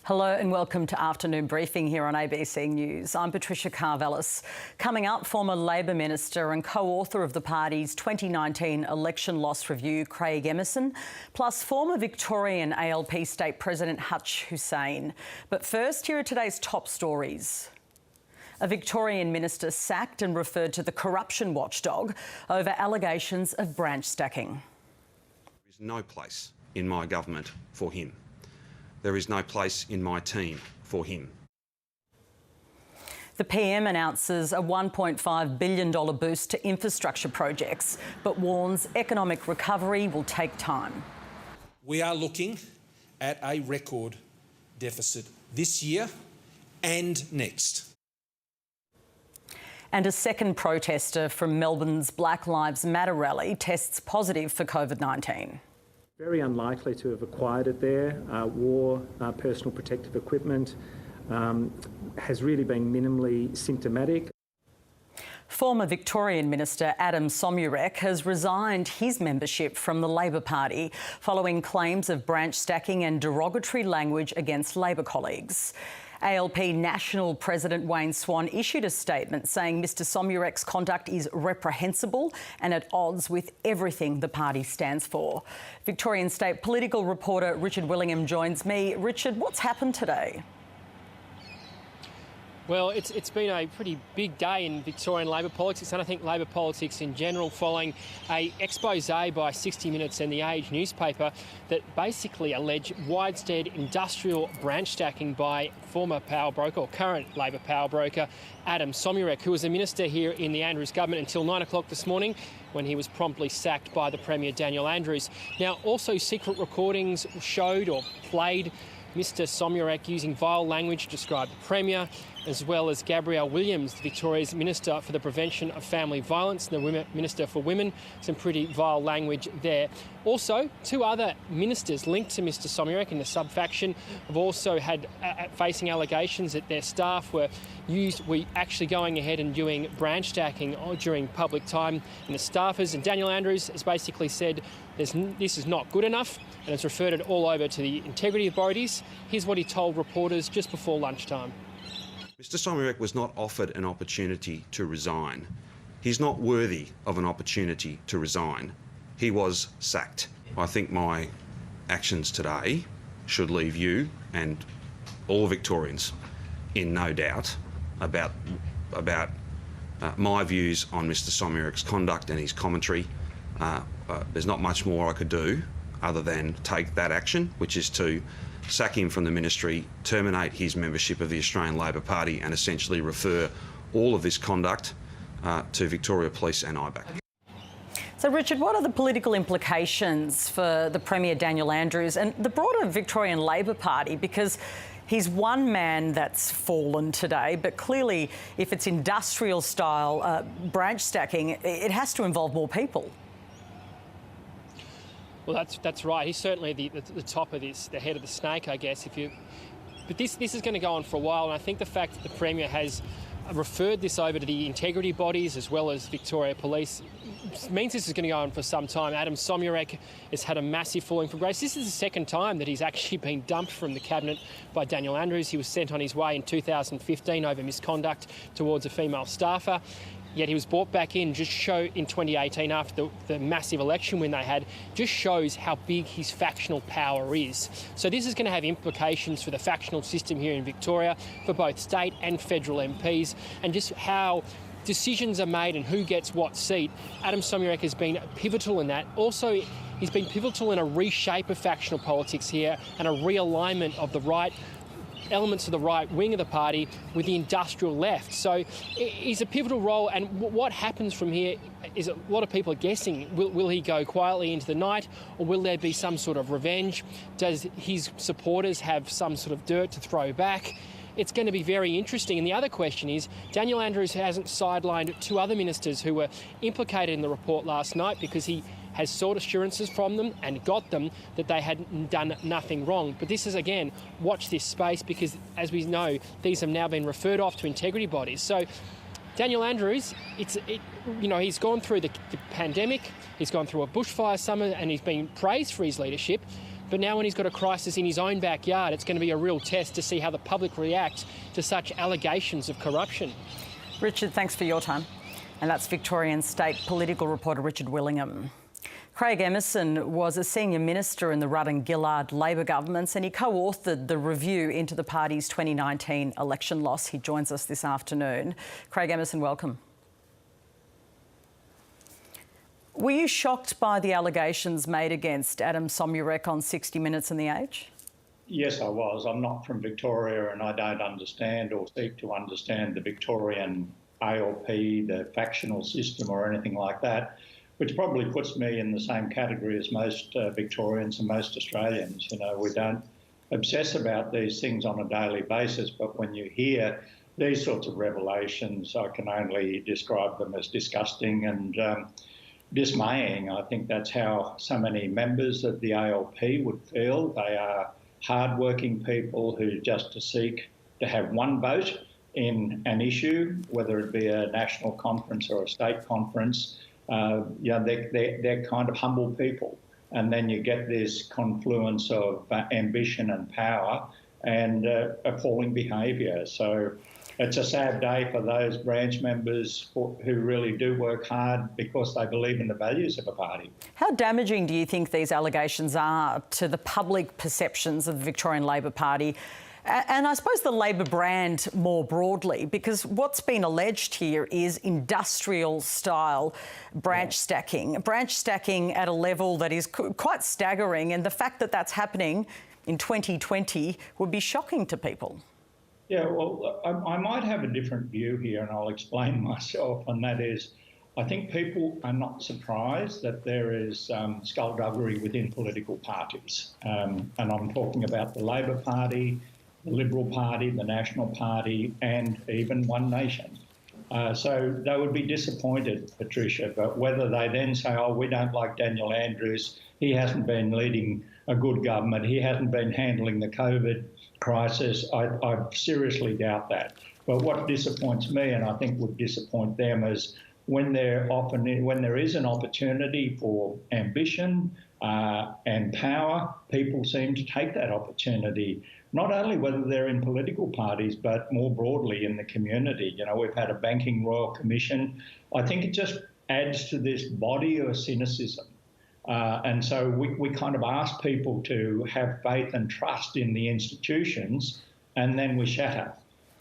Hello and welcome to Afternoon Briefing here on ABC News. I'm Patricia Karvelas. Coming up, former Labor Minister and co-author of the party's 2019 election loss review, Craig Emerson, plus former Victorian ALP State President Hutch Hussain. But first, here are today's top stories. A Victorian minister sacked and referred to the corruption watchdog over allegations of branch stacking. There is no place in my government for him. There is no place in my team for him. The PM announces a $1.5 billion boost to infrastructure projects, but warns economic recovery will take time. We are looking at a record deficit this year and next. And a second protester from Melbourne's Black Lives Matter rally tests positive for COVID-19. Very unlikely to have acquired it there. Wore personal protective equipment, has really been minimally symptomatic. Former Victorian Minister Adam Somyurek has resigned his membership from the Labor Party following claims of branch stacking and derogatory language against Labor colleagues. ALP National President Wayne Swan issued a statement saying Mr Somyurek's conduct is reprehensible and at odds with everything the party stands for. Victorian State political reporter Richard Willingham joins me. Richard, what's happened today? Well, it's been a pretty big day in Victorian Labor politics, and I think Labor politics in general, following an expose by 60 Minutes and The Age newspaper that basically allege widespread industrial branch stacking by former power broker, or current Labor power broker, Adam Somyurek, who was a minister here in the Andrews government until 9 o'clock this morning, when he was promptly sacked by the Premier Daniel Andrews. Now, also secret recordings showed or played Mr Somyurek using vile language to describe the Premier, as well as Gabrielle Williams, Victoria's Minister for the Prevention of Family Violence, and the Minister for Women. Some pretty vile language there. Also, two other ministers linked to Mr Somyurek in the sub-faction have also had facing allegations that their staff were actually going ahead and doing branch stacking during public time in the staffers. And Daniel Andrews has basically said this is not good enough and has referred it all over to the integrity authorities. Here's what he told reporters just before lunchtime. Mr Somyurek was not offered an opportunity to resign. He's not worthy of an opportunity to resign. He was sacked. I think my actions today should leave you and all Victorians in no doubt about my views on Mr Somyurek's conduct and his commentary. There's not much more I could do other than take that action, which is to sack him from the ministry, terminate his membership of the Australian Labor Party and essentially refer all of this conduct to Victoria Police and IBAC. So, Richard, what are the political implications for the Premier Daniel Andrews and the broader Victorian Labor Party? Because he's one man that's fallen today, but clearly if it's industrial-style branch stacking, it has to involve more people. Well, that's right. He's certainly the top of this, the head of the snake, I guess. But this is going to go on for a while, and I think the fact that the Premier has referred this over to the integrity bodies as well as Victoria Police means this is going to go on for some time. Adam Somyurek has had a massive falling from grace. This is the second time that he's actually been dumped from the cabinet by Daniel Andrews. He was sent on his way in 2015 over misconduct towards a female staffer. Yet he was brought back in in 2018 after the massive election win they had, just shows how big his factional power is. So this is going to have implications for the factional system here in Victoria, for both state and federal MPs, and just how decisions are made and who gets what seat. Adam Somyurek has been pivotal in that. Also, he's been pivotal in a reshape of factional politics here and a realignment of the right elements of the right wing of the party with the industrial left. So he's a pivotal role, and what happens from here is a lot of people are guessing. Will he go quietly into the night, or will there be some sort of revenge? Does his supporters have some sort of dirt to throw back? It's going to be very interesting. And the other question is, Daniel Andrews hasn't sidelined two other ministers who were implicated in the report last night because he has sought assurances from them and got them that they had done nothing wrong. But this is, again, watch this space, because as we know, these have now been referred off to integrity bodies. So Daniel Andrews, he's gone through the pandemic, he's gone through a bushfire summer, and he's been praised for his leadership. But now when he's got a crisis in his own backyard, it's going to be a real test to see how the public reacts to such allegations of corruption. Richard, thanks for your time. And that's Victorian State political reporter Richard Willingham. Craig Emerson was a senior minister in the Rudd and Gillard Labor governments, and he co-authored the review into the party's 2019 election loss. He joins us this afternoon. Craig Emerson, welcome. Were you shocked by the allegations made against Adam Somyurek on 60 Minutes and The Age? Yes, I was. I'm not from Victoria and I don't understand or seek to understand the Victorian ALP, the factional system or anything like that, which probably puts me in the same category as most Victorians and most Australians. You know, we don't obsess about these things on a daily basis, but when you hear these sorts of revelations, I can only describe them as disgusting and dismaying. I think that's how so many members of the ALP would feel. They are hard-working people who just seek to have one vote in an issue, whether it be a national conference or a state conference. They're kind of humble people. And then you get this confluence of ambition and power and appalling behaviour. So it's a sad day for those branch members who really do work hard because they believe in the values of a party. How damaging do you think these allegations are to the public perceptions of the Victorian Labor Party and I suppose the Labor brand more broadly? Because what's been alleged here is industrial-style branch stacking at a level that is quite staggering, and the fact that that's happening in 2020 would be shocking to people. Yeah, well, I might have a different view here, and I'll explain myself, and that is, I think people are not surprised that there is skullduggery within political parties. And I'm talking about the Labor Party, the Liberal Party, the National Party, and even One Nation. So they would be disappointed, Patricia, but whether they then say, oh, we don't like Daniel Andrews, he hasn't been leading a good government, he hasn't been handling the COVID crisis, I seriously doubt that. But what disappoints me, and I think would disappoint them, is when there is an opportunity for ambition and power, people seem to take that opportunity, not only whether they're in political parties, but more broadly in the community. You know, we've had a Banking Royal Commission. I think it just adds to this body of cynicism. And so we kind of ask people to have faith and trust in the institutions, and then we shatter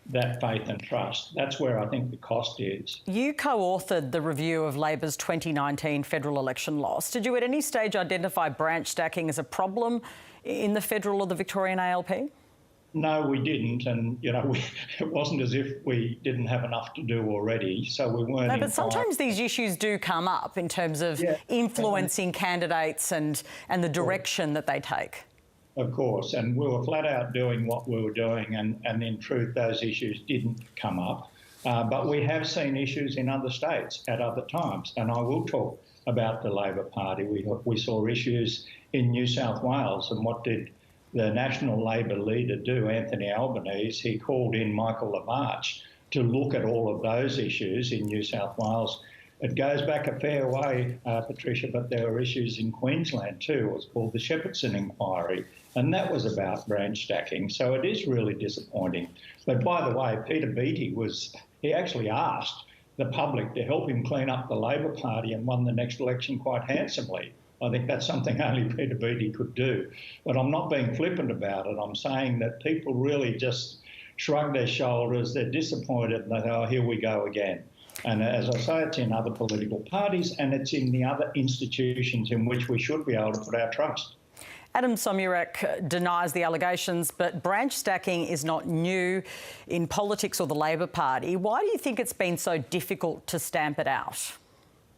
that faith and trust. That's where I think the cost is. You co-authored the review of Labor's 2019 federal election loss. Did you at any stage identify branch stacking as a problem in the federal or the Victorian ALP? No, we didn't, and you know, it wasn't as if we didn't have enough to do already, so we weren't. No, but sometimes these issues do come up in terms of influencing candidates and the direction that they take. Of course, and we were flat out doing what we were doing, and in truth, those issues didn't come up. But we have seen issues in other states at other times, and I will talk about the Labor Party. We saw issues in New South Wales, and what did the National Labor leader do, Anthony Albanese? He called in Michael Lamarch to look at all of those issues in New South Wales. It goes back a fair way, Patricia, but there were issues in Queensland too. It was called the Shepardson Inquiry, and that was about branch stacking. So it is really disappointing. But by the way, Peter Beattie he actually asked the public to help him clean up the Labor Party and won the next election quite handsomely. I think that's something only Peter Beattie could do. But I'm not being flippant about it. I'm saying that people really just shrug their shoulders, they're disappointed, and they go, oh, here we go again. And as I say, it's in other political parties and it's in the other institutions in which we should be able to put our trust. Adam Somyurek denies the allegations, but branch stacking is not new in politics or the Labor Party. Why do you think it's been so difficult to stamp it out?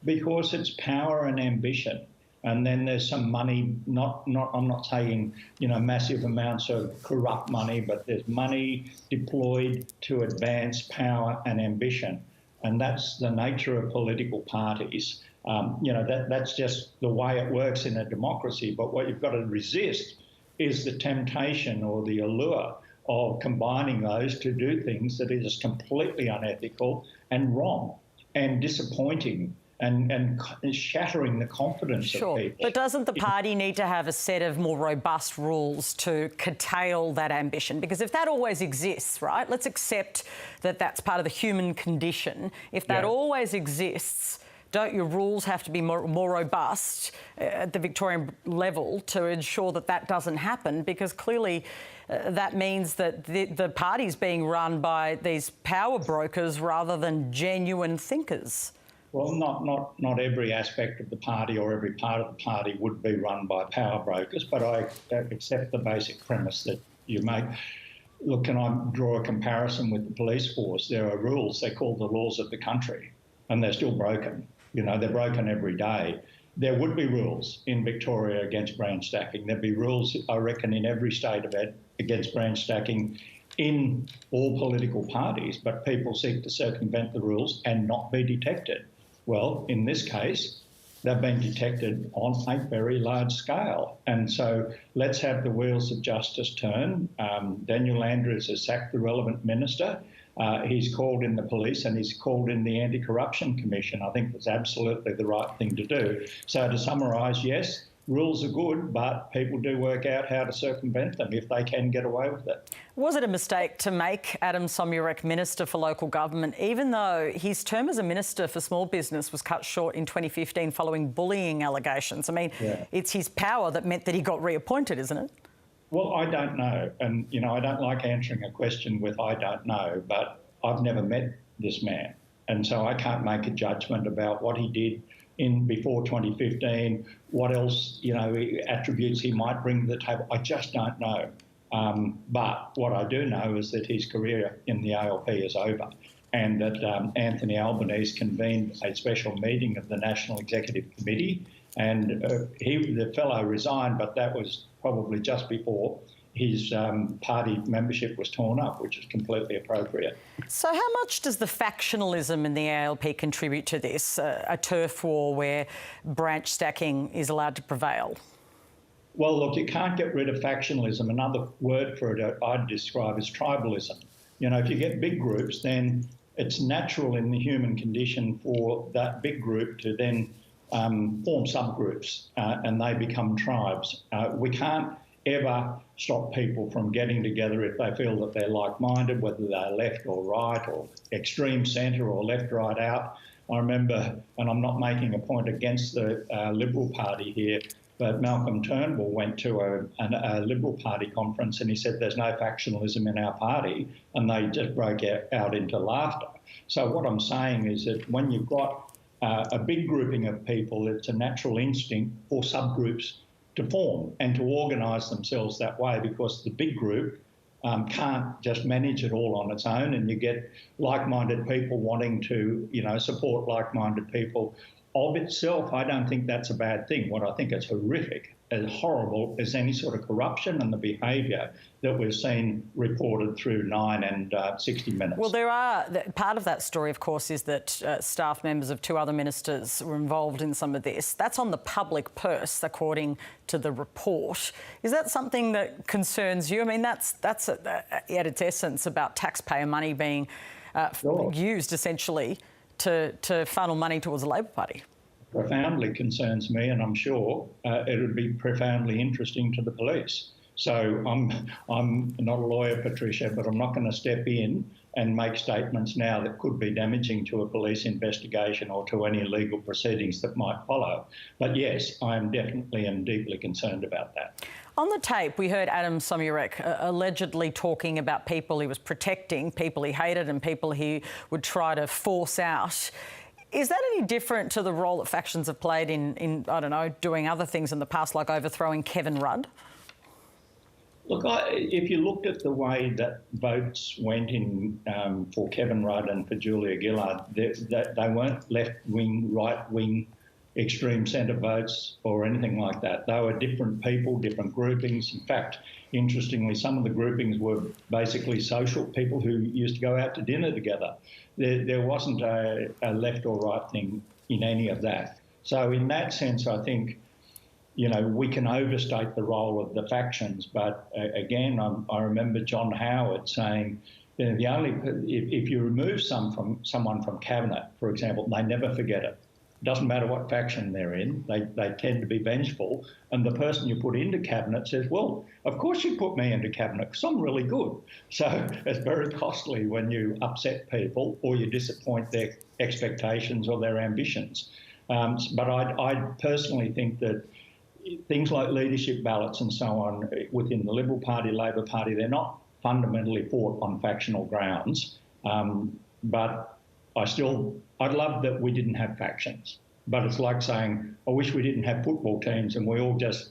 Because it's power and ambition. And then there's some money, I'm not saying, you know, massive amounts of corrupt money, but there's money deployed to advance power and ambition. And that's the nature of political parties. You know, that's just the way it works in a democracy. But what you've got to resist is the temptation or the allure of combining those to do things that is completely unethical and wrong and disappointing and shattering the confidence of people. But doesn't the party need to have a set of more robust rules to curtail that ambition? Because if that always exists, right, let's accept that that's part of the human condition. If that always exists, don't your rules have to be more robust at the Victorian level to ensure that that doesn't happen? Because clearly that means that the party's being run by these power brokers rather than genuine thinkers. Well, not every aspect of the party or every part of the party would be run by power brokers, but I accept the basic premise that you make. Look, can I draw a comparison with the police force? There are rules, they're called the laws of the country, and they're still broken. You know, they're broken every day. There would be rules in Victoria against branch stacking. There'd be rules, I reckon, in every state of it against branch stacking in all political parties, but people seek to circumvent the rules and not be detected. Well, in this case, they've been detected on a very large scale. And so let's have the wheels of justice turn. Daniel Andrews has sacked the relevant minister. He's called in the police and he's called in the Anti-Corruption Commission. I think that's absolutely the right thing to do. So to summarise, yes, rules are good, but people do work out how to circumvent them if they can get away with it. Was it a mistake to make Adam Somyurek Minister for Local Government, even though his term as a Minister for Small Business was cut short in 2015 following bullying allegations? I mean, it's his power that meant that he got reappointed, isn't it? Well, I don't know. And, you know, I don't like answering a question with I don't know, but I've never met this man. And so I can't make a judgment about what he did before 2015, what else, you know, attributes he might bring to the table. I just don't know. But what I do know is that his career in the ALP is over and that Anthony Albanese convened a special meeting of the National Executive Committee and the fellow resigned, but that was probably just before his party membership was torn up, which is completely appropriate. So how much does the factionalism in the ALP contribute to this, a turf war where branch stacking is allowed to prevail? Well, look, you can't get rid of factionalism. Another word for it I'd describe as tribalism. You know, if you get big groups, then it's natural in the human condition for that big group to then form subgroups and they become tribes. We can't ever stop people from getting together if they feel that they're like-minded, whether they're left or right or extreme centre or left, right, out. I remember, and I'm not making a point against the Liberal Party here, but Malcolm Turnbull went to a Liberal Party conference and he said there's no factionalism in our party, and they just broke out into laughter. So what I'm saying is that when you've got a big grouping of people, it's a natural instinct for subgroups to form and to organise themselves that way, because the big group can't just manage it all on its own, and you get like-minded people wanting to, you know, support like-minded people. Of itself, I don't think that's a bad thing. What I think is horrific, as horrible as any sort of corruption and the behaviour that we've seen reported through 9 and 60 Minutes. Well, part of that story, of course, is that staff members of 2 other ministers were involved in some of this. That's on the public purse, according to the report. Is that something that concerns you? I mean, that's at its essence about taxpayer money being used, essentially, to funnel money towards the Labor Party. Profoundly concerns me, and I'm sure it would be profoundly interesting to the police. So I'm not a lawyer, Patricia, but I'm not going to step in and make statements now that could be damaging to a police investigation or to any legal proceedings that might follow. But yes, I am definitely and deeply concerned about that. On the tape, we heard Adam Somyurek allegedly talking about people he was protecting, people he hated and people he would try to force out. Is that any different to the role that factions have played in I don't know, doing other things in the past, like overthrowing Kevin Rudd? Look, if you looked at the way that votes went in for Kevin Rudd and for Julia Gillard, they weren't left-wing, right-wing, extreme centre votes or anything like that. They were different people, different groupings. In fact, interestingly, some of the groupings were basically social people who used to go out to dinner together. There wasn't a left or right thing in any of that. So in that sense, I think, you know, we can overstate the role of the factions. But again, I remember John Howard saying, you know, if you remove someone from cabinet, for example, they never forget it. Doesn't matter what faction they're in, they tend to be vengeful. And the person you put into cabinet says, well, of course you put me into cabinet because I'm really good. So it's very costly when you upset people or you disappoint their expectations or their ambitions. But I personally think that things like leadership ballots and so on within the Liberal Party, Labor Party, they're not fundamentally fought on factional grounds. But I'd love that we didn't have factions. But it's like saying, I wish we didn't have football teams and we all just,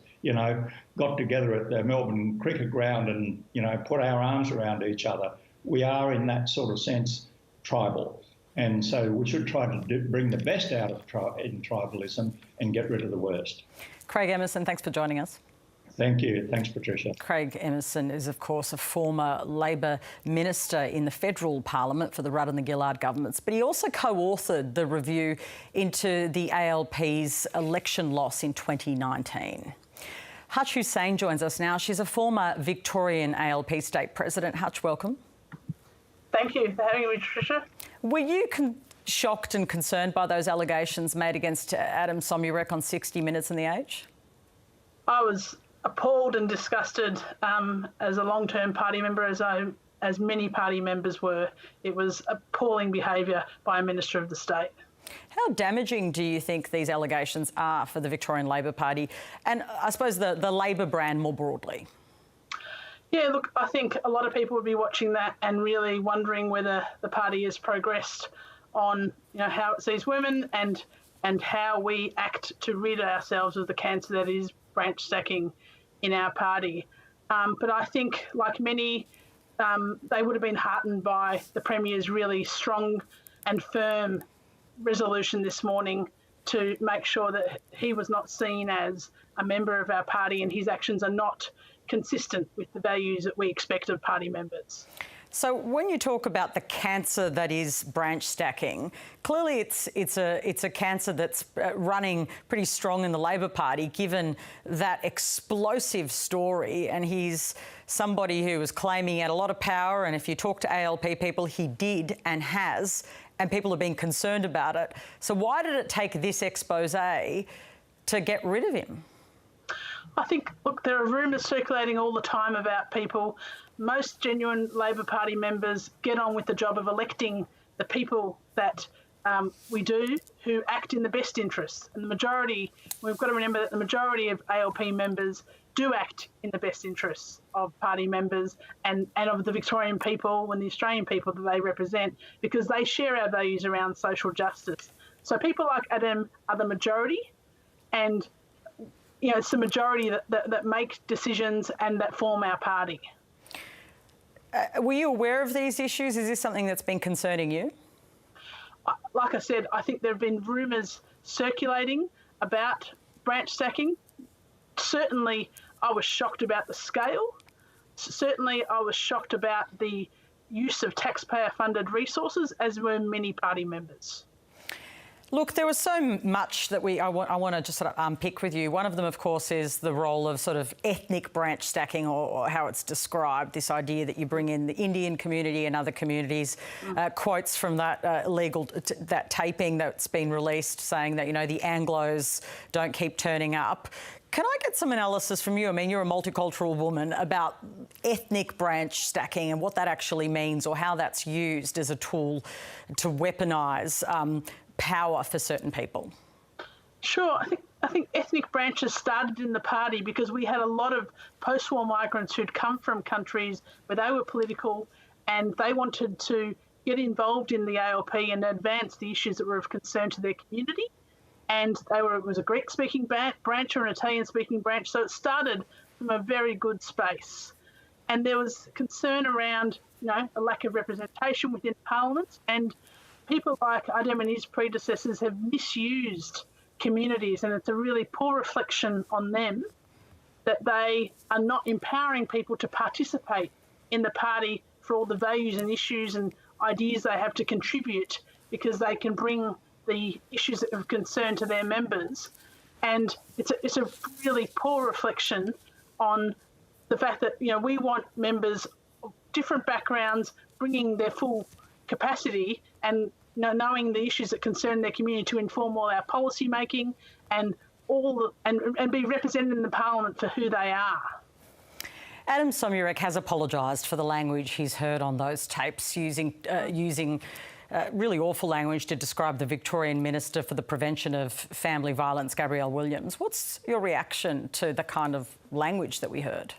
got together at the Melbourne cricket ground and, put our arms around each other. We are, in that sort of sense, tribal. And so we should try to bring the best out of tribalism and get rid of the worst. Craig Emerson, thanks for joining us. Thank you. Thanks, Patricia. Craig Emerson is, of course, a former Labor minister in the federal parliament for the Rudd and the Gillard governments, but he also co-authored the review into the ALP's election loss in 2019. Hutch Hussain joins us now. She's a former Victorian ALP state president. Hutch, welcome. Thank you for having me, Patricia. Were you shocked and concerned by those allegations made against Adam Somyurek on 60 Minutes in The Age? I was appalled and disgusted as a long-term party member, as many party members were. It was appalling behaviour by a minister of the state. How damaging do you think these allegations are for the Victorian Labor Party and I suppose the Labor brand more broadly? Yeah, look, I think a lot of people would be watching that and really wondering whether the party has progressed on, how it sees women and how we act to rid ourselves of the cancer that is branch stacking in our party. But I think, like many, they would have been heartened by the Premier's really strong and firm resolution this morning to make sure that he was not seen as a member of our party and his actions are not consistent with the values that we expect of party members. So when you talk about the cancer that is branch stacking, clearly it's a cancer that's running pretty strong in the Labor Party, given that explosive story. And he's somebody who was claiming he had a lot of power. And if you talk to ALP people, he did and has, and people are being concerned about it. So why did it take this expose to get rid of him? I think, look, there are rumours circulating all the time about people. Most genuine Labor Party members get on with the job of electing the people that we do who act in the best interests. And the majority, we've got to remember that the majority of ALP members do act in the best interests of party members and of the Victorian people and the Australian people that they represent, because they share our values around social justice. So people like Adam are the majority, and it's the majority that make decisions and that form our party. Were you aware of these issues? Is this something that's been concerning you? Like I said, I think there have been rumours circulating about branch stacking. Certainly, I was shocked about the scale. Certainly, I was shocked about the use of taxpayer-funded resources, as were many party members. Look, there was so much that I want to just sort of unpick with you. One of them, of course, is the role of sort of ethnic branch stacking, or how it's described, this idea that you bring in the Indian community and other communities. Quotes from that that taping that's been released saying that, the Anglos don't keep turning up. Can I get some analysis from you? I mean, you're a multicultural woman, about ethnic branch stacking and what that actually means, or how that's used as a tool to weaponise power for certain people. Sure. I think ethnic branches started in the party because we had a lot of post-war migrants who'd come from countries where they were political and they wanted to get involved in the ALP and advance the issues that were of concern to their community. And it was a Greek-speaking branch or an Italian-speaking branch, so it started from a very good space. And there was concern around, a lack of representation within Parliament, and people like Adam and his predecessors have misused communities, and it's a really poor reflection on them that they are not empowering people to participate in the party for all the values and issues and ideas they have to contribute, because they can bring the issues that of concern to their members. And it's a really poor reflection on the fact that, we want members of different backgrounds bringing their full capacity and knowing the issues that concern their community to inform all our policy making and be represented in the parliament for who they are. Adam Somyurek has apologised for the language he's heard on those tapes, using really awful language to describe the Victorian Minister for the Prevention of Family Violence, Gabrielle Williams. What's your reaction to the kind of language that we heard?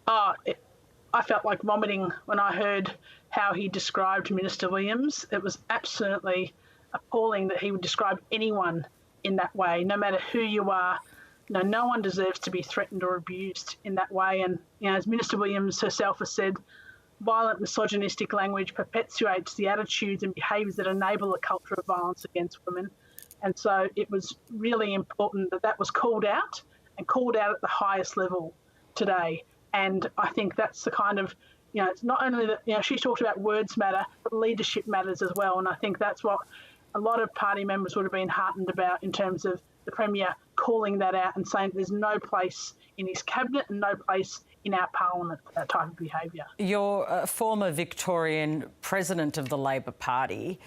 I felt like vomiting when I heard how he described Minister Williams. It was absolutely appalling that he would describe anyone in that way, no matter who you are. No one deserves to be threatened or abused in that way. And, as Minister Williams herself has said, violent misogynistic language perpetuates the attitudes and behaviours that enable a culture of violence against women. And so it was really important that was called out and called out at the highest level today. And I think that's the kind of, it's not only that, she talked about words matter, but leadership matters as well. And I think that's what a lot of party members would have been heartened about in terms of the Premier calling that out and saying there's no place in his cabinet and no place in our parliament for that type of behaviour. You're a former Victorian president of the Labor Party.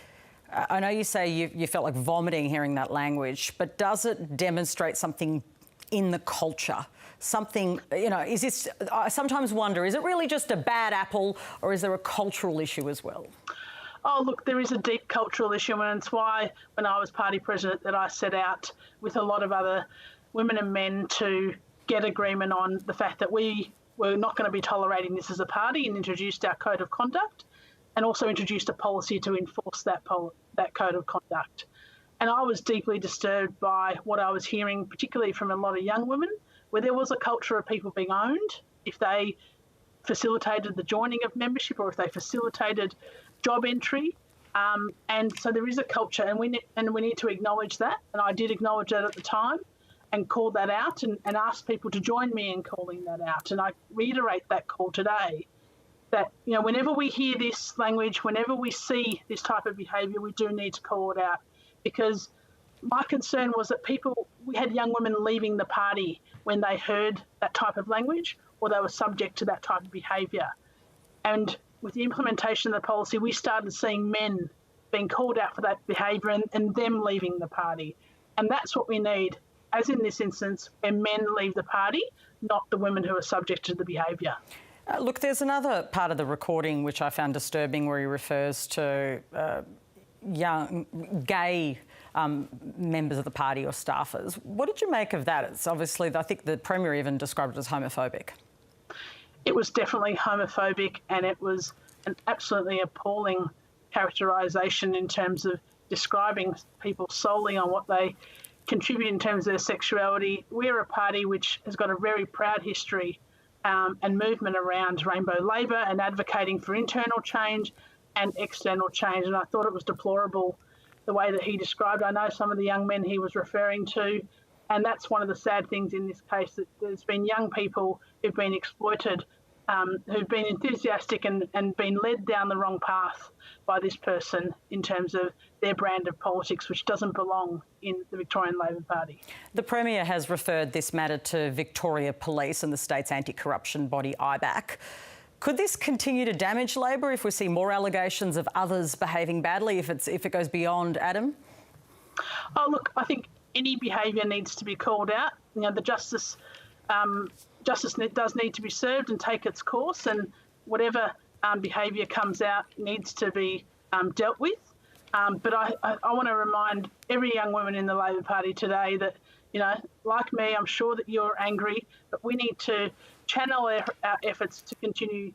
I know you say you felt like vomiting hearing that language, but does it demonstrate something in the culture? Something, is this, I sometimes wonder, is it really just a bad apple or is there a cultural issue as well? Oh, look, there is a deep cultural issue, and it's why when I was party president that I set out with a lot of other women and men to get agreement on the fact that we were not going to be tolerating this as a party, and introduced our code of conduct and also introduced a policy to enforce that code of conduct. And I was deeply disturbed by what I was hearing, particularly from a lot of young women, where there was a culture of people being owned if they facilitated the joining of membership or if they facilitated job entry. And so there is a culture, and we need to acknowledge that. And I did acknowledge that at the time and called that out and asked people to join me in calling that out. And I reiterate that call today, that, whenever we hear this language, whenever we see this type of behaviour, we do need to call it out. Because my concern was that we had young women leaving the party when they heard that type of language or they were subject to that type of behaviour. And with the implementation of the policy, we started seeing men being called out for that behaviour and them leaving the party. And that's what we need, as in this instance, when men leave the party, not the women who are subject to the behaviour. Look, there's another part of the recording which I found disturbing where he refers to young gay members of the party or staffers. What did you make of that? It's obviously, I think the Premier even described it as homophobic. It was definitely homophobic, and it was an absolutely appalling characterisation in terms of describing people solely on what they contribute in terms of their sexuality. We're a party which has got a very proud history and movement around Rainbow Labour and advocating for internal change and external change. And I thought it was deplorable the way that he described. I know some of the young men he was referring to, and that's one of the sad things in this case, that there's been young people who've been exploited, who've been enthusiastic and been led down the wrong path by this person in terms of their brand of politics, which doesn't belong in the Victorian Labor Party. The Premier has referred this matter to Victoria Police and the state's anti-corruption body IBAC. Could this continue to damage Labor if we see more allegations of others behaving badly, if it goes beyond Adam? Oh, look, I think any behaviour needs to be called out. The justice does need to be served and take its course, and whatever behaviour comes out needs to be dealt with. But I want to remind every young woman in the Labor Party today that, like me, I'm sure that you're angry, but we need to channel our efforts to continue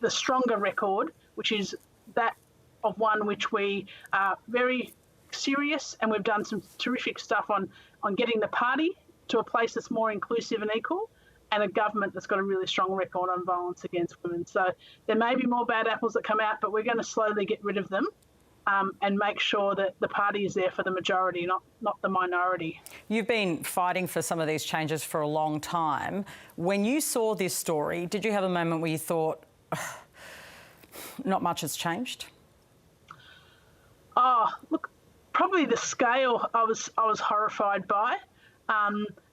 the stronger record, which is that of one which we are very serious, and we've done some terrific stuff on getting the party to a place that's more inclusive and equal, and a government that's got a really strong record on violence against women. So there may be more bad apples that come out, but we're going to slowly get rid of them and make sure that the party is there for the majority, not the minority. You've been fighting for some of these changes for a long time. When you saw this story, did you have a moment where you thought, not much has changed? Oh, look, probably the scale I was horrified by.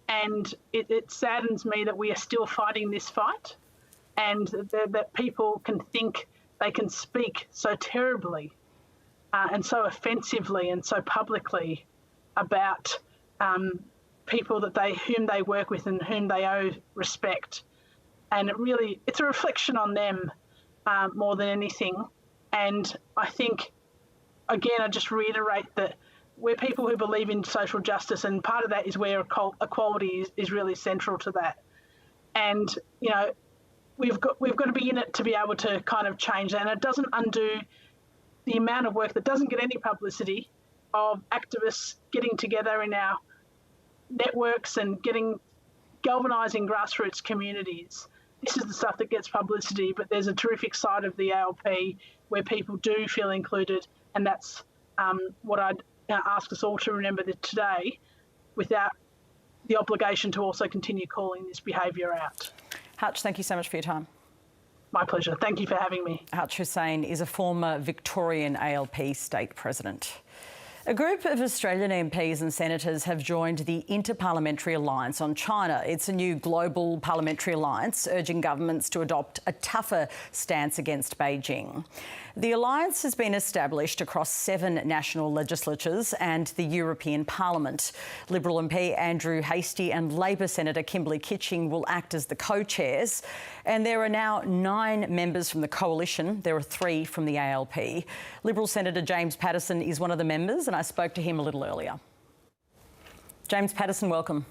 And it saddens me that we are still fighting this fight, and that people can think they can speak so terribly and so offensively and so publicly about people whom they work with and whom they owe respect. And it's a reflection on them more than anything. And I think, again, I just reiterate that we're people who believe in social justice, and part of that is where equality is really central to that. And, we've got to be in it to be able to kind of change that. And it doesn't undo the amount of work that doesn't get any publicity of activists getting together in our networks and galvanising grassroots communities. This is the stuff that gets publicity, but there's a terrific side of the ALP where people do feel included, and that's what I'd ask us all to remember today, without the obligation to also continue calling this behaviour out. Hutch, thank you so much for your time. My pleasure. Thank you for having me. Hutch Hussain is a former Victorian ALP state president. A group of Australian MPs and senators have joined the Interparliamentary Alliance on China. It's a new global parliamentary alliance urging governments to adopt a tougher stance against Beijing. The alliance has been established across 7 national legislatures and the European Parliament. Liberal MP Andrew Hastie and Labor Senator Kimberley Kitching will act as the co-chairs. And there are now 9 members from the coalition. There are 3 from the ALP. Liberal Senator James Paterson is one of the members, and I spoke to him a little earlier. James Paterson, welcome.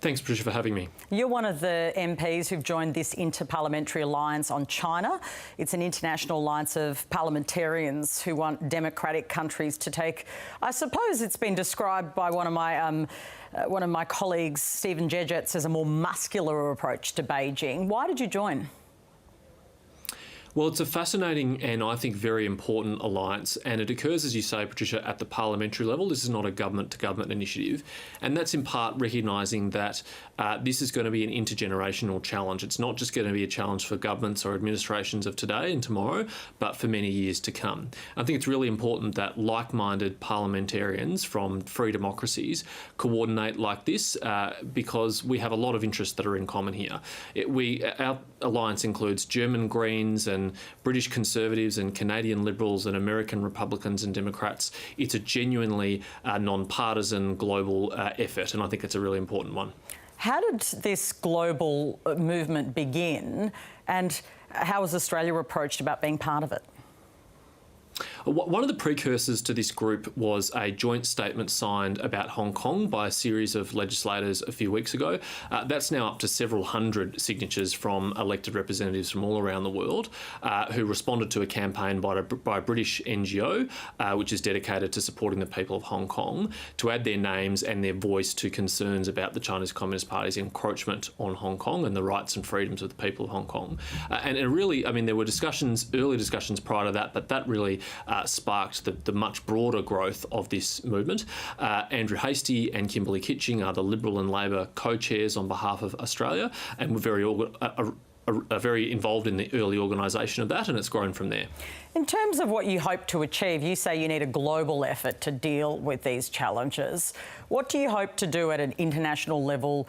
Thanks, Patricia, for having me. You're one of the MPs who've joined this Interparliamentary Alliance on China. It's an international alliance of parliamentarians who want democratic countries to take, I suppose it's been described by one of my colleagues, Stephen Jejets, as a more muscular approach to Beijing. Why did you join? Well, it's a fascinating and I think very important alliance, and it occurs, as you say, Patricia, at the parliamentary level. This is not a government-to-government initiative, and that's in part recognising that this is going to be an intergenerational challenge. It's not just going to be a challenge for governments or administrations of today and tomorrow, but for many years to come. I think it's really important that like-minded parliamentarians from free democracies coordinate like this because we have a lot of interests that are in common here. Our alliance includes German Greens and British Conservatives and Canadian Liberals and American Republicans and Democrats. It's a genuinely non-partisan global effort, and I think it's a really important one. How did this global movement begin, and how was Australia approached about being part of it? One of the precursors to this group was a joint statement signed about Hong Kong by a series of legislators a few weeks ago. That's now up to several hundred signatures from elected representatives from all around the world who responded to a campaign by a British NGO, which is dedicated to supporting the people of Hong Kong, to add their names and their voice to concerns about the Chinese Communist Party's encroachment on Hong Kong and the rights and freedoms of the people of Hong Kong. And really, I mean, there were early discussions prior to that, but that really sparked the much broader growth of this movement. Andrew Hastie and Kimberley Kitching are the Liberal and Labor co-chairs on behalf of Australia, and we're very involved in the early organisation of that, and it's grown from there. In terms of what you hope to achieve, you say you need a global effort to deal with these challenges. What do you hope to do at an international level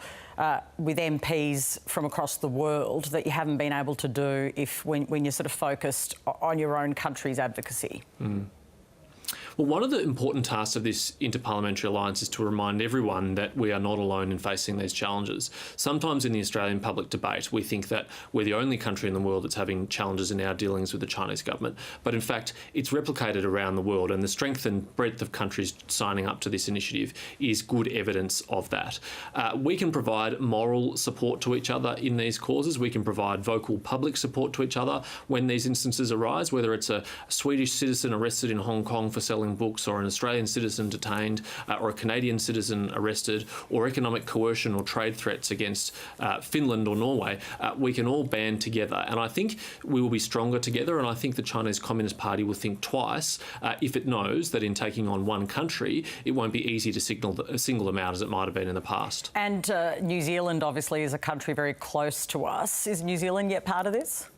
with MPs from across the world that you haven't been able to do when you're sort of focused on your own country's advocacy? Well, one of the important tasks of this Interparliamentary Alliance is to remind everyone that we are not alone in facing these challenges. Sometimes in the Australian public debate, we think that we're the only country in the world that's having challenges in our dealings with the Chinese government. But in fact, it's replicated around the world, and the strength and breadth of countries signing up to this initiative is good evidence of that. We can provide moral support to each other in these causes. We can provide vocal public support to each other when these instances arise, whether it's a Swedish citizen arrested in Hong Kong for selling books, or an Australian citizen detained, or a Canadian citizen arrested, or economic coercion or trade threats against Finland or Norway. We can all band together, and I think we will be stronger together, and I think the Chinese Communist Party will think twice if it knows that in taking on one country, it won't be easy to single them out as it might have been in the past. And New Zealand obviously is a country very close to us. Is New Zealand yet part of this?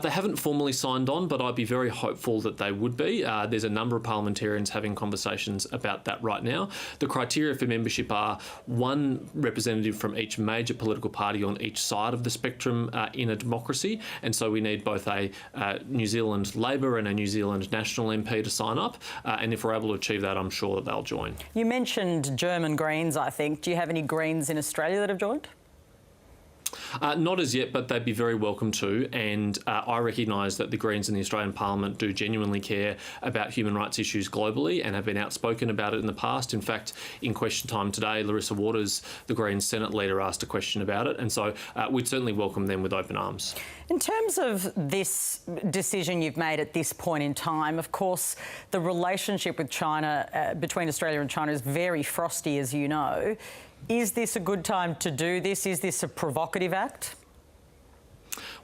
They haven't formally signed on, but I'd be very hopeful that they would be. There's a number of parliamentarians having conversations about that right now. The criteria for membership are one representative from each major political party on each side of the spectrum in a democracy, and so we need both a New Zealand Labor and a New Zealand National MP to sign up, and if we're able to achieve that, I'm sure that they'll join. You mentioned German Greens, I think. Do you have any Greens in Australia that have joined? Not as yet, but they'd be very welcome to, and I recognise that the Greens in the Australian Parliament do genuinely care about human rights issues globally and have been outspoken about it in the past. In fact, in question time today, Larissa Waters, the Greens Senate leader, asked a question about it, and so we'd certainly welcome them with open arms. In terms of this decision you've made at this point in time, of course, the relationship with China, between Australia and China, is very frosty, as you know. Is this a good time to do this? Is this a provocative act?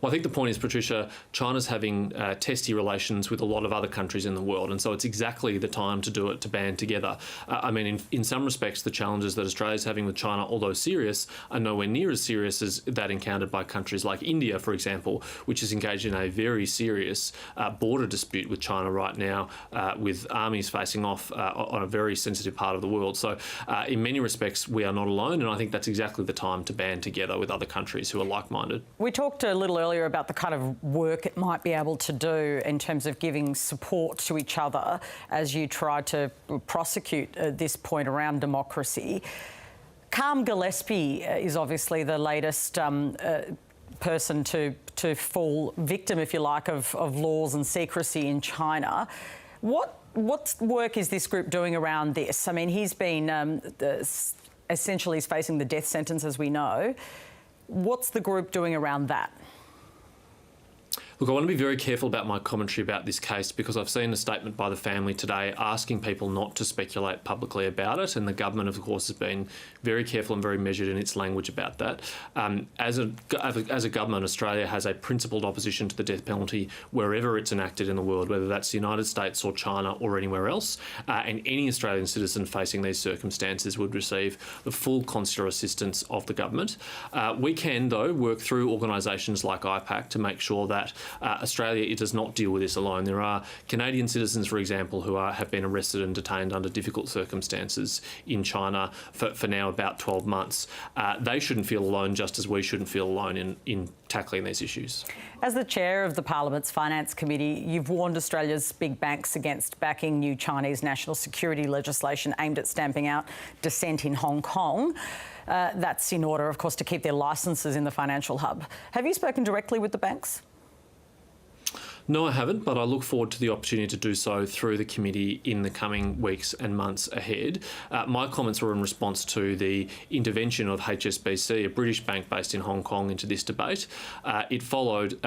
Well, I think the point is, Patricia, China's having testy relations with a lot of other countries in the world, and so it's exactly the time to do it, to band together. I mean, in some respects, the challenges that Australia's having with China, although serious, are nowhere near as serious as that encountered by countries like India, for example, which is engaged in a very serious border dispute with China right now, with armies facing off on a very sensitive part of the world. So in many respects, we are not alone, and I think that's exactly the time to band together with other countries who are like-minded. We talked a little earlier about the kind of work it might be able to do in terms of giving support to each other as you try to prosecute this point around democracy. Karm Gillespie is obviously the latest person to fall victim, if you like, of laws and secrecy in China. What work is this group doing around this? I mean, he's been essentially he's facing the death sentence, as we know. What's the group doing around that? Look, I want to be very careful about my commentary about this case because I've seen a statement by the family today asking people not to speculate publicly about it, and the government, of course, has been very careful and very measured in its language about that. As a government, Australia has a principled opposition to the death penalty wherever it's enacted in the world, whether that's the United States or China or anywhere else, and any Australian citizen facing these circumstances would receive the full consular assistance of the government. We can, though, work through organisations like IPAC to make sure that Australia, it does not deal with this alone. There are Canadian citizens, for example, who have been arrested and detained under difficult circumstances in China for now about 12 months. They shouldn't feel alone, just as we shouldn't feel alone in tackling these issues. As the chair of the Parliament's Finance Committee, you've warned Australia's big banks against backing new Chinese national security legislation aimed at stamping out dissent in Hong Kong. That's in order, of course, to keep their licences in the financial hub. Have you spoken directly with the banks? No, I haven't, but I look forward to the opportunity to do so through the committee in the coming weeks and months ahead. My comments were in response to the intervention of HSBC, a British bank based in Hong Kong, into this debate. It followed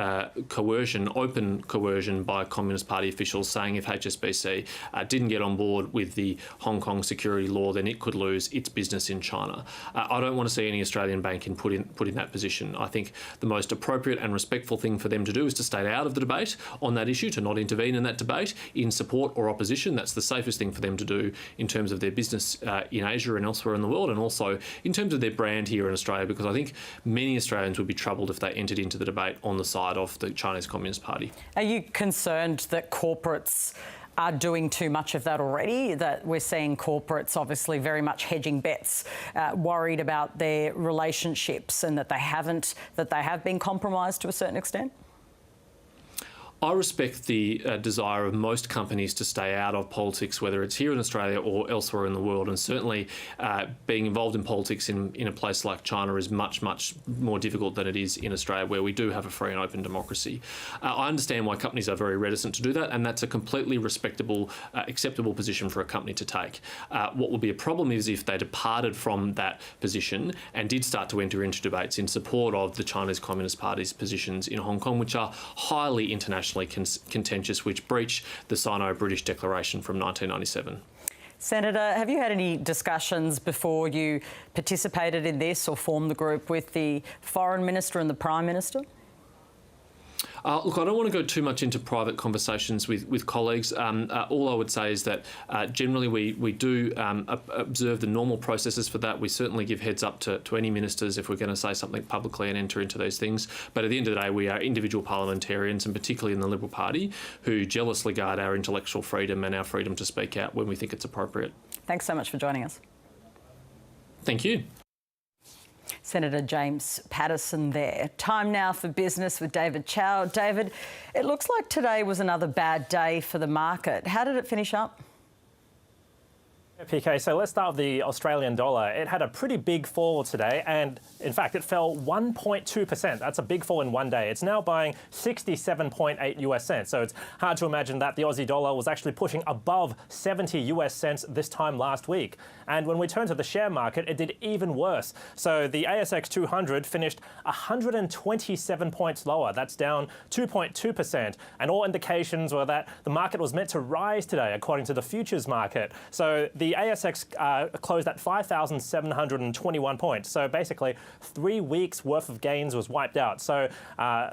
coercion, open coercion by Communist Party officials saying if HSBC didn't get on board with the Hong Kong security law, then it could lose its business in China. I don't want to see any Australian bank put in that position. I think the most appropriate and respectful thing for them to do is to stay out of the debate on that issue, to not intervene in that debate in support or opposition. That's the safest thing for them to do in terms of their business in Asia and elsewhere in the world, and also in terms of their brand here in Australia, because I think many Australians would be troubled if they entered into the debate on the side of the Chinese Communist Party. Are you concerned that corporates are doing too much of that already, that we're seeing corporates obviously very much hedging bets, worried about their relationships and that they have been compromised to a certain extent? I respect the desire of most companies to stay out of politics, whether it's here in Australia or elsewhere in the world. And certainly being involved in politics in a place like China is much, much more difficult than it is in Australia, where we do have a free and open democracy. I understand why companies are very reticent to do that, and that's a completely respectable, acceptable position for a company to take. What would be a problem is if they departed from that position and did start to enter into debates in support of the Chinese Communist Party's positions in Hong Kong, which are highly international contentious, which breach the Sino-British Declaration from 1997. Senator, have you had any discussions before you participated in this or formed the group with the Foreign Minister and the Prime Minister? Look, I don't want to go too much into private conversations with colleagues. All I would say is that generally we do observe the normal processes for that. We certainly give heads up to any ministers if we're going to say something publicly and enter into those things. But at the end of the day, we are individual parliamentarians, and particularly in the Liberal Party, who jealously guard our intellectual freedom and our freedom to speak out when we think it's appropriate. Thanks so much for joining us. Thank you. Senator James Paterson there. Time now for business with David Chow. David, it looks like today was another bad day for the market. How did it finish up? PK, so let's start with the Australian dollar. It had a pretty big fall today, and in fact, it fell 1.2%. That's a big fall in one day. It's now buying 67.8 US cents. So it's hard to imagine that the Aussie dollar was actually pushing above 70 US cents this time last week. And when we turn to the share market, it did even worse. So the ASX 200 finished 127 points lower. That's down 2.2%. And all indications were that the market was meant to rise today, according to the futures market. So the ASX closed at 5,721 points. So basically, 3 weeks worth of gains was wiped out. So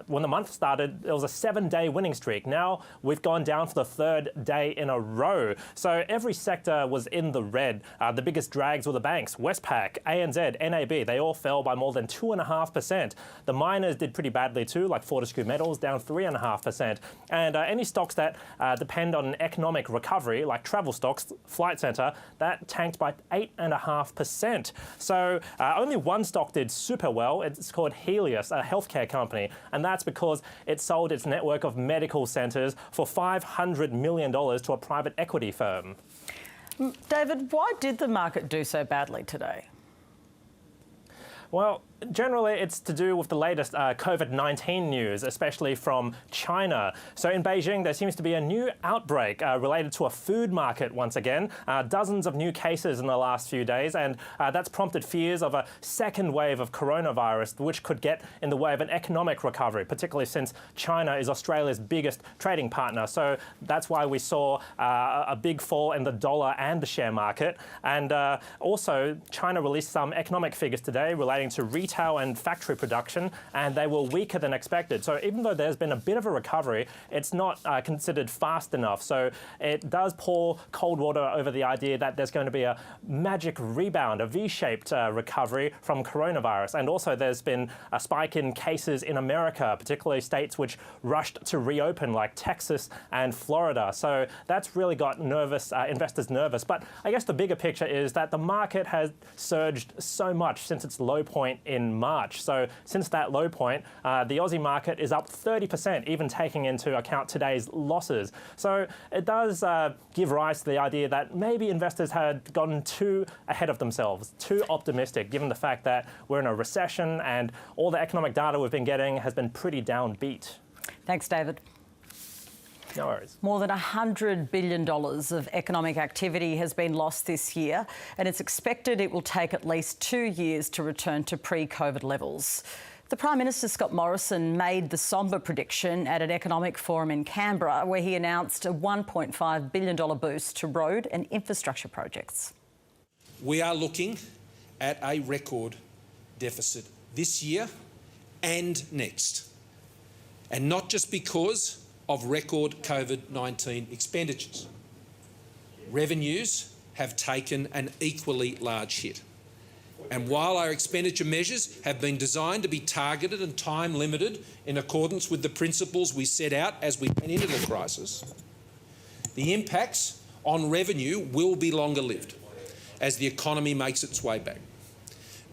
when the month started, it was a 7-day winning streak. Now we've gone down for the 3rd day in a row. So every sector was in the red. The biggest drags were the banks, Westpac, ANZ, NAB. They all fell by more than 2.5%. The miners did pretty badly too, like Fortescue Metals, down 3.5%. And any stocks that depend on economic recovery, like travel stocks, Flight Centre, that tanked by 8.5%. So only one stock did super well. It's called Helios, a healthcare company, and that's because it sold its network of medical centres for $500 million to a private equity firm. David, why did the market do so badly today? Well, generally, it's to do with the latest COVID-19 news, especially from China. So in Beijing, there seems to be a new outbreak related to a food market once again. Dozens of new cases in the last few days, and that's prompted fears of a second wave of coronavirus, which could get in the way of an economic recovery, particularly since China is Australia's biggest trading partner. So that's why we saw a big fall in the dollar and the share market. And also, China released some economic figures today relating to retail and factory production, and they were weaker than expected. So even though there's been a bit of a recovery, it's not considered fast enough. So it does pour cold water over the idea that there's going to be a magic rebound, a V-shaped recovery from coronavirus. And also there's been a spike in cases in America, particularly states which rushed to reopen, like Texas and Florida. So that's really got investors nervous. But I guess the bigger picture is that the market has surged so much since its low point in March. So since that low point, the Aussie market is up 30%, even taking into account today's losses. So it does give rise to the idea that maybe investors had gotten too ahead of themselves, too optimistic, given the fact that we're in a recession and all the economic data we've been getting has been pretty downbeat. Thanks, David. No worries. More than $100 billion of economic activity has been lost this year, and it's expected it will take at least 2 years to return to pre-COVID levels. The Prime Minister, Scott Morrison, made the sombre prediction at an economic forum in Canberra, where he announced a $1.5 billion boost to road and infrastructure projects. We are looking at a record deficit this year and next, and not just because of record COVID-19 expenditures. Revenues have taken an equally large hit. And while our expenditure measures have been designed to be targeted and time-limited in accordance with the principles we set out as we went into the crisis, the impacts on revenue will be longer-lived as the economy makes its way back.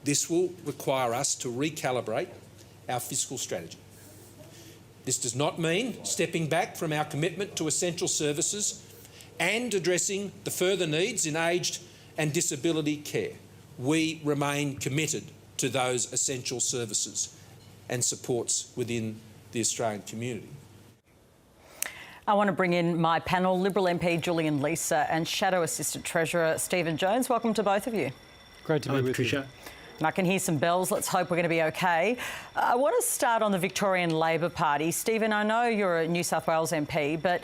This will require us to recalibrate our fiscal strategy. This does not mean stepping back from our commitment to essential services and addressing the further needs in aged and disability care. We remain committed to those essential services and supports within the Australian community. I want to bring in my panel, Liberal MP Julian Leeser and Shadow Assistant Treasurer Stephen Jones. Welcome to both of you. Great to be with Patricia. I can hear some bells. Let's hope we're going to be okay. I want to start on the Victorian Labor Party. Stephen, I know you're a New South Wales MP, but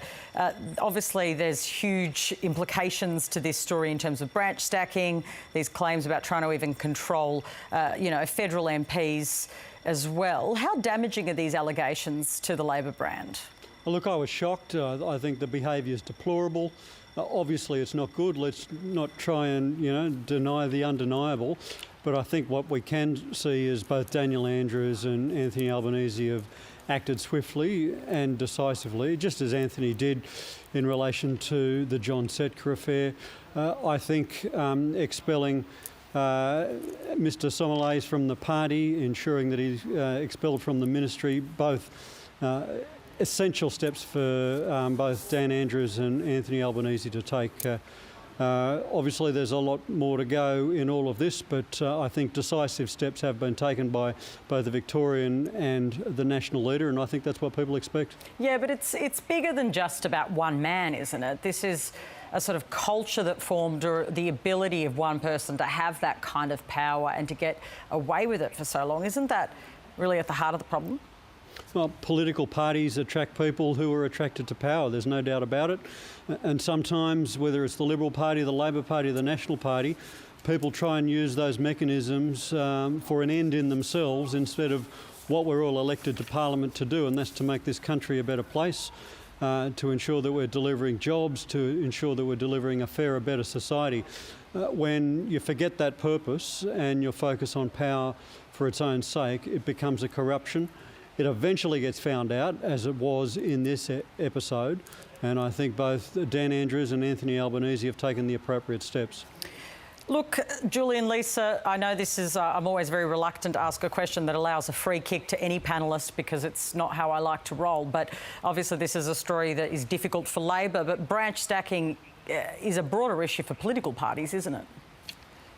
obviously there's huge implications to this story in terms of branch stacking, these claims about trying to even control, federal MPs as well. How damaging are these allegations to the Labor brand? Well, look, I was shocked. I think the behaviour is deplorable. Obviously, it's not good. Let's not try and, deny the undeniable. But I think what we can see is both Daniel Andrews and Anthony Albanese have acted swiftly and decisively, just as Anthony did in relation to the John Setka affair. I think expelling Mr Somalays from the party, ensuring that he's expelled from the ministry, both essential steps for both Dan Andrews and Anthony Albanese to take. Obviously there's a lot more to go in all of this, but I think decisive steps have been taken by both the Victorian and the national leader, and I think that's what people expect. Yeah, but it's bigger than just about one man, isn't it? This is a sort of culture that formed, or the ability of one person to have that kind of power and to get away with it for so long. Isn't that really at the heart of the problem? Well, political parties attract people who are attracted to power, there's no doubt about it. And sometimes, whether it's the Liberal Party, the Labor Party, the National Party, people try and use those mechanisms for an end in themselves instead of what we're all elected to Parliament to do, and that's to make this country a better place, to ensure that we're delivering jobs, to ensure that we're delivering a fairer, better society. When you forget that purpose and you focus on power for its own sake, it becomes a corruption. It eventually gets found out, as it was in this episode, and I think both Dan Andrews and Anthony Albanese have taken the appropriate steps. Look, Julie and Lisa, I know this is, I'm always very reluctant to ask a question that allows a free kick to any panellist because it's not how I like to roll, but obviously this is a story that is difficult for Labor, but branch stacking is a broader issue for political parties, isn't it?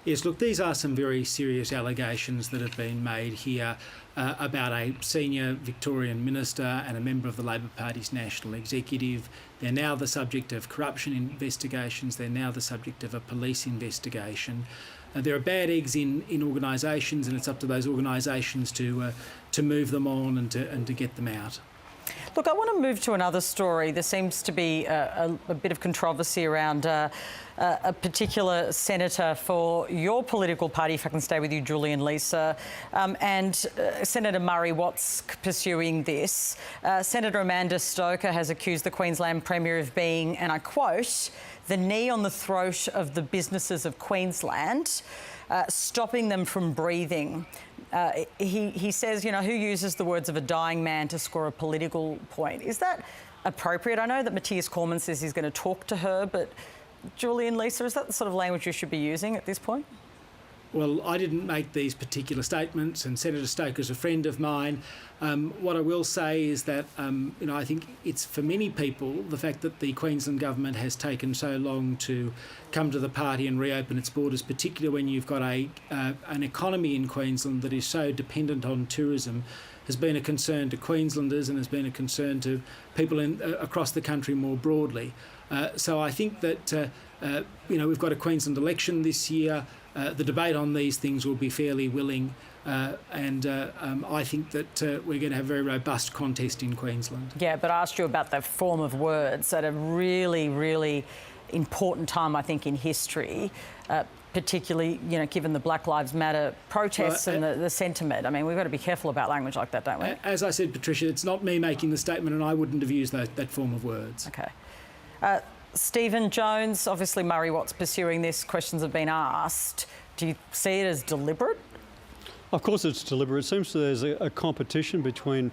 Yes, look, these are some very serious allegations that have been made here about a senior Victorian minister and a member of the Labor Party's national executive. They're now the subject of corruption investigations. They're now the subject of a police investigation. There are bad eggs in organisations, and it's up to those organisations to move them on and to get them out. Look, I want to move to another story. There seems to be a bit of controversy around a particular senator for your political party, if I can stay with you, Julie and Lisa, and Senator Murray Watt's pursuing this. Senator Amanda Stoker has accused the Queensland Premier of being, and I quote, the knee on the throat of the businesses of Queensland, stopping them from breathing. He says, who uses the words of a dying man to score a political point? Is that appropriate? I know that Matthias Cormann says he's going to talk to her, but Julie and Lisa, is that the sort of language you should be using at this point? Well, I didn't make these particular statements, and Senator Stoker's a friend of mine. What I will say is that, I think it's for many people, the fact that the Queensland government has taken so long to come to the party and reopen its borders, particularly when you've got an economy in Queensland that is so dependent on tourism, has been a concern to Queenslanders and has been a concern to people across the country more broadly. So I think that, we've got a Queensland election this year. The debate on these things will be fairly willing, and I think that we're going to have a very robust contest in Queensland. Yeah, but I asked you about the form of words at a really, really important time, I think, in history, particularly, given the Black Lives Matter protests and the sentiment. I mean, we've got to be careful about language like that, don't we? As I said, Patricia, it's not me making the statement, and I wouldn't have used that form of words. Okay. Stephen Jones, obviously Murray Watt's pursuing this. Questions have been asked. Do you see it as deliberate? Of course it's deliberate. It seems there's a competition between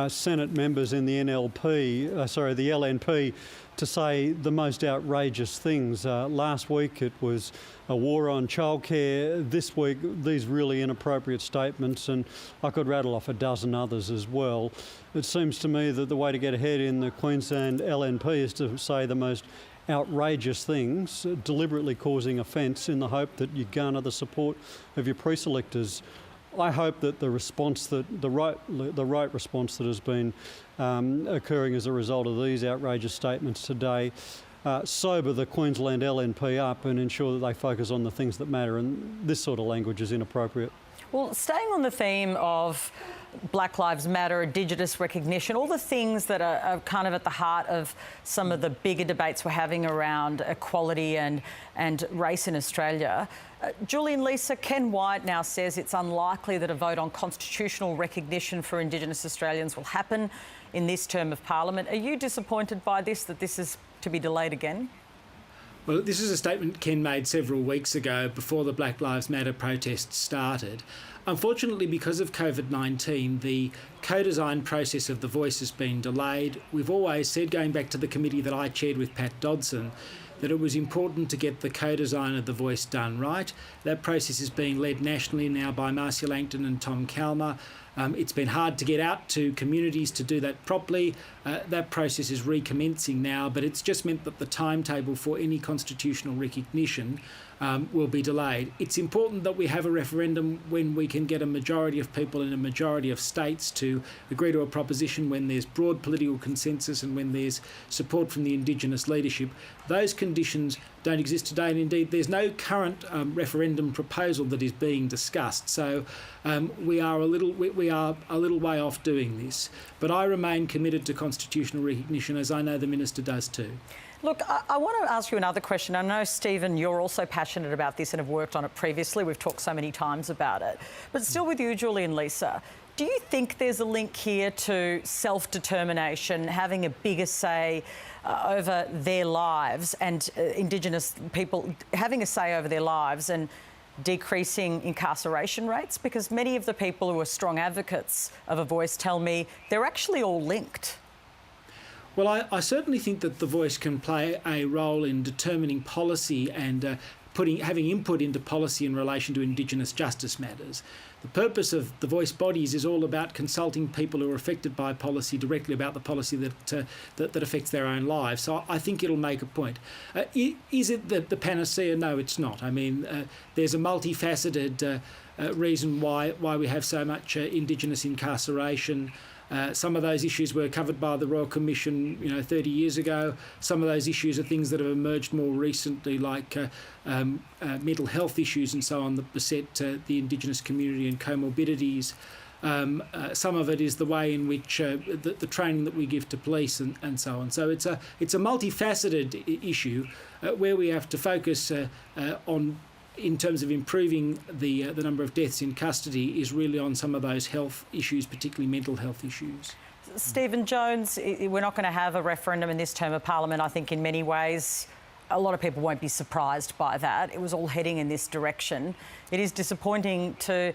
Senate members in the the LNP, to say the most outrageous things. Last week it was a war on childcare. This week, these really inappropriate statements, and I could rattle off a dozen others as well. It seems to me that the way to get ahead in the Queensland LNP is to say the most outrageous things, deliberately causing offence in the hope that you garner the support of your pre-selectors. I hope that the response the right response that has been occurring as a result of these outrageous statements today sober the Queensland LNP up and ensure that they focus on the things that matter, and this sort of language is inappropriate. Well, staying on the theme of Black Lives Matter, Indigenous recognition, all the things that are kind of at the heart of some of the bigger debates we're having around equality and race in Australia. Julie and Lisa, Ken White now says it's unlikely that a vote on constitutional recognition for Indigenous Australians will happen in this term of Parliament. Are you disappointed by this, that this is to be delayed again? Well, this is a statement Ken made several weeks ago before the Black Lives Matter protests started. Unfortunately, because of COVID-19, the co-design process of the voice has been delayed. We've always said, going back to the committee that I chaired with Pat Dodson, that it was important to get the co-design of the voice done right. That process is being led nationally now by Marcia Langton and Tom Calma. It's been hard to get out to communities to do that properly. That process is recommencing now, but it's just meant that the timetable for any constitutional recognition will be delayed. It's important that we have a referendum when we can get a majority of people in a majority of states to agree to a proposition, when there's broad political consensus and when there's support from the Indigenous leadership. Those conditions don't exist today, and indeed there's no current referendum proposal that is being discussed. So we are a little way off doing this. But I remain committed to constitutional recognition, as I know the Minister does too. Look, I want to ask you another question. I know, Stephen, you're also passionate about this and have worked on it previously. We've talked so many times about it. But still with you, Julie and Lisa, do you think there's a link here to self-determination, having a bigger say over their lives, and Indigenous people having a say over their lives and decreasing incarceration rates? Because many of the people who are strong advocates of a voice tell me they're actually all linked. Well, I certainly think that the voice can play a role in determining policy and having input into policy in relation to Indigenous justice matters. The purpose of the voice bodies is all about consulting people who are affected by policy directly about the policy that affects their own lives. So I think it'll make a point. Is it the panacea? No, it's not. I mean, there's a multifaceted reason why we have so much Indigenous incarceration. Some of those issues were covered by the Royal Commission, 30 years ago. Some of those issues are things that have emerged more recently, like mental health issues and so on that beset the Indigenous community and comorbidities. Some of it is the way in which the training that we give to police and so on. So it's a multifaceted issue where we have to focus on, in terms of improving the number of deaths in custody, is really on some of those health issues, particularly mental health issues. Stephen Jones, we're not going to have a referendum in this term of Parliament. I think in many ways a lot of people won't be surprised by that. It was all heading in this direction. It is disappointing to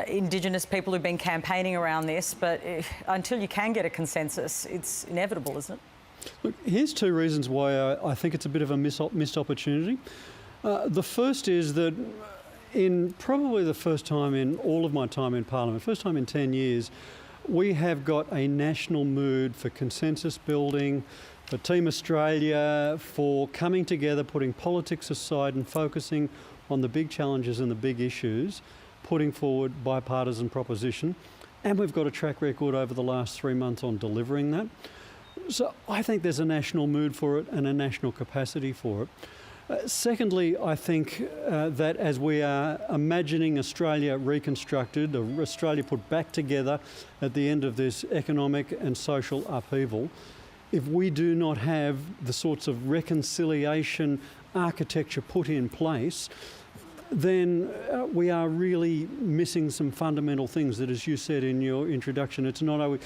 Indigenous people who've been campaigning around this, but until you can get a consensus, it's inevitable, isn't it? Look, here's two reasons why I think it's a bit of a missed opportunity. The first is that in probably the first time in all of my time in Parliament, first time in 10 years, we have got a national mood for consensus building, for Team Australia, for coming together, putting politics aside and focusing on the big challenges and the big issues, putting forward bipartisan proposition. And we've got a track record over the last 3 months on delivering that. So I think there's a national mood for it and a national capacity for it. Secondly, I think that as we are imagining Australia reconstructed, Australia put back together at the end of this economic and social upheaval, if we do not have the sorts of reconciliation architecture put in place, then we are really missing some fundamental things that, as you said in your introduction, it's not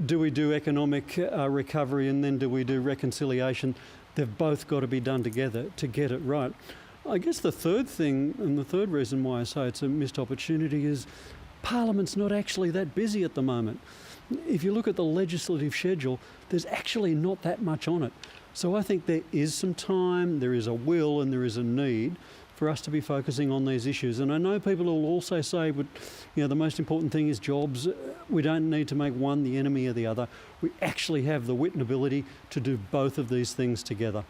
do we do economic recovery and then do we do reconciliation. They've both got to be done together to get it right. I guess the third thing, and the third reason why I say it's a missed opportunity, is Parliament's not actually that busy at the moment. If you look at the legislative schedule, there's actually not that much on it. So I think there is some time, there is a will and there is a need for us to be focusing on these issues. And I know people will also say, but the most important thing is jobs. We don't need to make one the enemy of the other. We actually have the wit and ability to do both of these things together.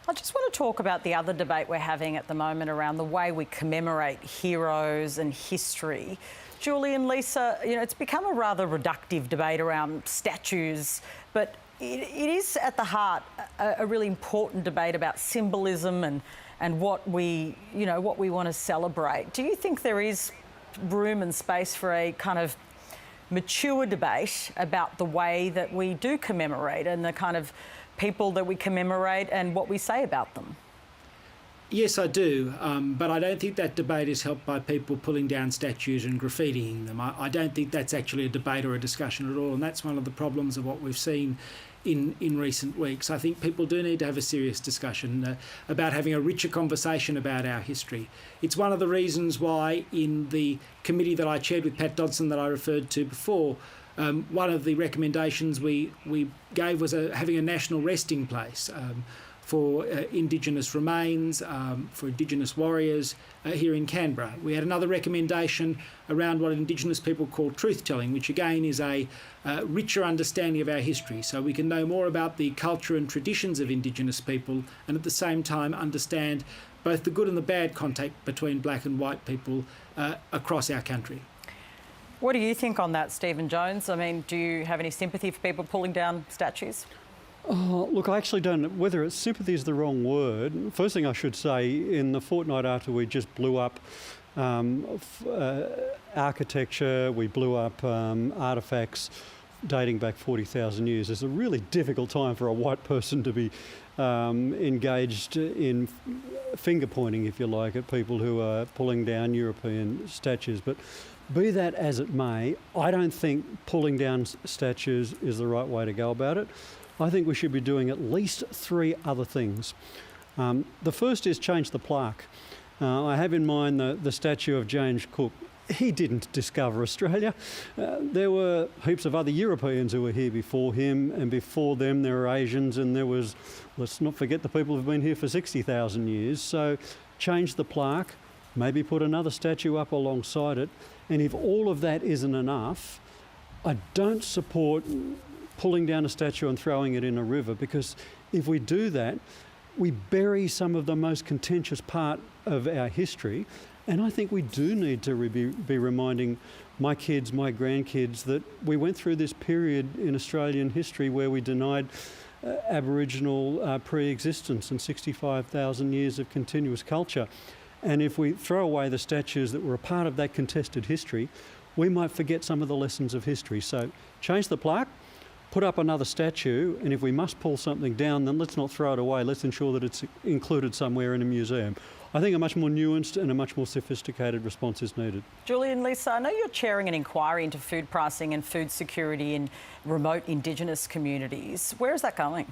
I just want to talk about the other debate we're having at the moment around the way we commemorate heroes and history. Julie and Lisa, it's become a rather reductive debate around statues, but it is at the heart a really important debate about symbolism and what we want to celebrate. Do you think there is room and space for a kind of mature debate about the way that we do commemorate and the kind of people that we commemorate and what we say about them? Yes, I do, but I don't think that debate is helped by people pulling down statues and graffitiing them. I don't think that's actually a debate or a discussion at all, and that's one of the problems of what we've seen in recent weeks. I think people do need to have a serious discussion about having a richer conversation about our history. It's one of the reasons why in the committee that I chaired with Pat Dodson that I referred to before, one of the recommendations we gave was having a national resting place for Indigenous remains, for Indigenous warriors here in Canberra. We had another recommendation around what Indigenous people call truth-telling, which again is a richer understanding of our history, so we can know more about the culture and traditions of Indigenous people and at the same time understand both the good and the bad contact between black and white people across our country. What do you think on that, Stephen Jones? I mean, do you have any sympathy for people pulling down statues? Oh, look, I actually don't know whether it's sympathy is the wrong word. First thing I should say, in the fortnight after we just blew up architecture, we blew up artefacts dating back 40,000 years. It's a really difficult time for a white person to be engaged in finger pointing, if you like, at people who are pulling down European statues. But be that as it may, I don't think pulling down statues is the right way to go about it. I think we should be doing at least three other things. The first is change the plaque. I have in mind the statue of James Cook. He didn't discover Australia. There were heaps of other Europeans who were here before him, and before them there were Asians, and there was, let's not forget, the people who've been here for 60,000 years. So change the plaque, maybe put another statue up alongside it, and if all of that isn't enough, I don't support pulling down a statue and throwing it in a river, because if we do that, we bury some of the most contentious part of our history. And I think we do need to be reminding my kids, my grandkids, that we went through this period in Australian history where we denied Aboriginal pre-existence and 65,000 years of continuous culture. And if we throw away the statues that were a part of that contested history, we might forget some of the lessons of history. So change the plaque, put up another statue, and if we must pull something down, then let's not throw it away. Let's ensure that it's included somewhere in a museum. I think a much more nuanced and a much more sophisticated response is needed. Julie and Lisa, I know you're chairing an inquiry into food pricing and food security in remote Indigenous communities. Where is that going?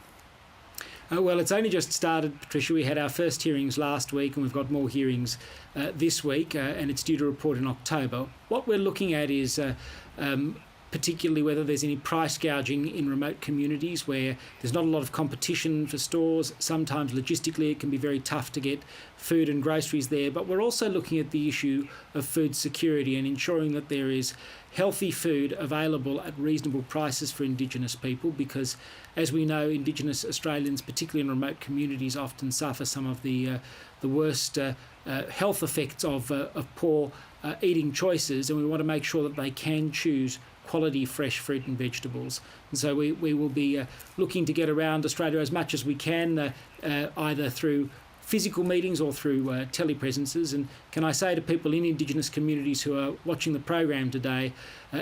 Well, it's only just started, Patricia. We had our first hearings last week and we've got more hearings this week and it's due to report in October. What we're looking at is particularly whether there's any price gouging in remote communities where there's not a lot of competition for stores. Sometimes logistically it can be very tough to get food and groceries there, but we're also looking at the issue of food security and ensuring that there is healthy food available at reasonable prices for Indigenous people, because as we know, Indigenous Australians, particularly in remote communities, often suffer some of the worst health effects of poor eating choices, and we want to make sure that they can choose quality fresh fruit and vegetables. And so we will be looking to get around Australia as much as we can, either through physical meetings or through telepresences. And can I say to people in Indigenous communities who are watching the program today,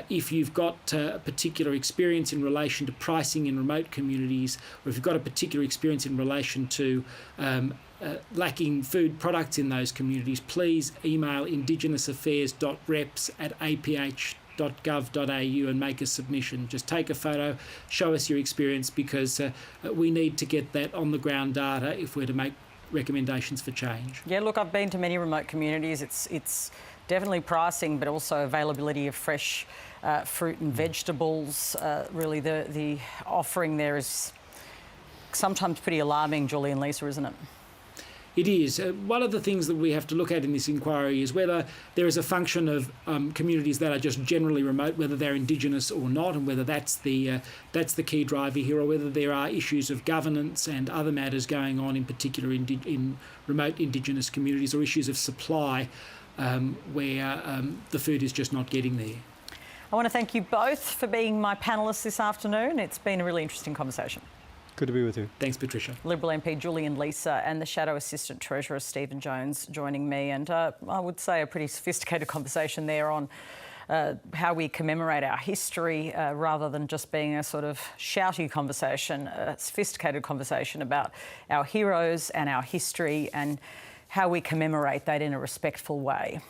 if you've got a particular experience in relation to pricing in remote communities, or if you've got a particular experience in relation to lacking food products in those communities, please email indigenousAffairs.reps@aph.gov.au and make a submission. Just take a photo, show us your experience, because we need to get that on the ground data if we're to make recommendations for change. Yeah, look, I've been to many remote communities. It's definitely pricing, but also availability of fresh fruit and vegetables. Really, the offering there is sometimes pretty alarming, Julie and Lisa, isn't it? It is. One of the things that we have to look at in this inquiry is whether there is a function of communities that are just generally remote, whether they're Indigenous or not, and whether that's the key driver here, or whether there are issues of governance and other matters going on, in particular in remote Indigenous communities, or issues of supply where the food is just not getting there. I want to thank you both for being my panellists this afternoon. It's been a really interesting conversation. Good to be with you. Thanks, Patricia. Liberal MP Julian Leeser and the Shadow Assistant Treasurer Stephen Jones joining me, and I would say a pretty sophisticated conversation there on how we commemorate our history rather than just being a sort of shouty conversation, a sophisticated conversation about our heroes and our history and how we commemorate that in a respectful way.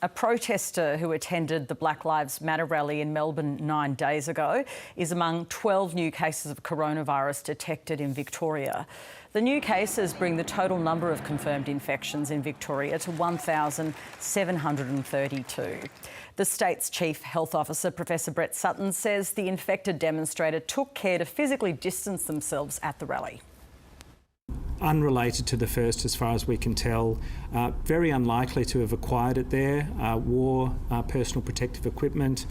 A protester who attended the Black Lives Matter rally in Melbourne 9 days ago is among 12 new cases of coronavirus detected in Victoria. The new cases bring the total number of confirmed infections in Victoria to 1,732. The state's Chief Health Officer, Professor Brett Sutton, says the infected demonstrator took care to physically distance themselves at the rally. Unrelated to the first, as far as we can tell, very unlikely to have acquired it there, wore personal protective equipment,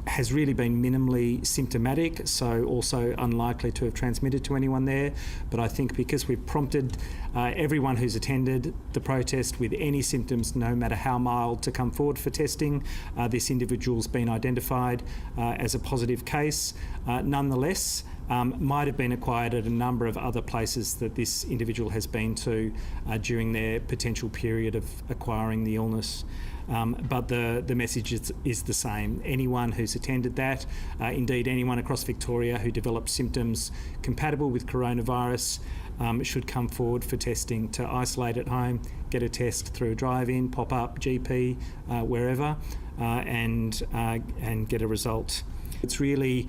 has really been minimally symptomatic, so also unlikely to have transmitted to anyone there. But I think because we've prompted everyone who's attended the protest with any symptoms, no matter how mild, to come forward for testing, this individual's been identified as a positive case. Nonetheless, might have been acquired at a number of other places that this individual has been to during their potential period of acquiring the illness. But the message is the same. Anyone who's attended that, indeed anyone across Victoria who develops symptoms compatible with coronavirus, should come forward for testing, to isolate at home, get a test through a drive-in, pop-up, GP, wherever, and get a result. It's really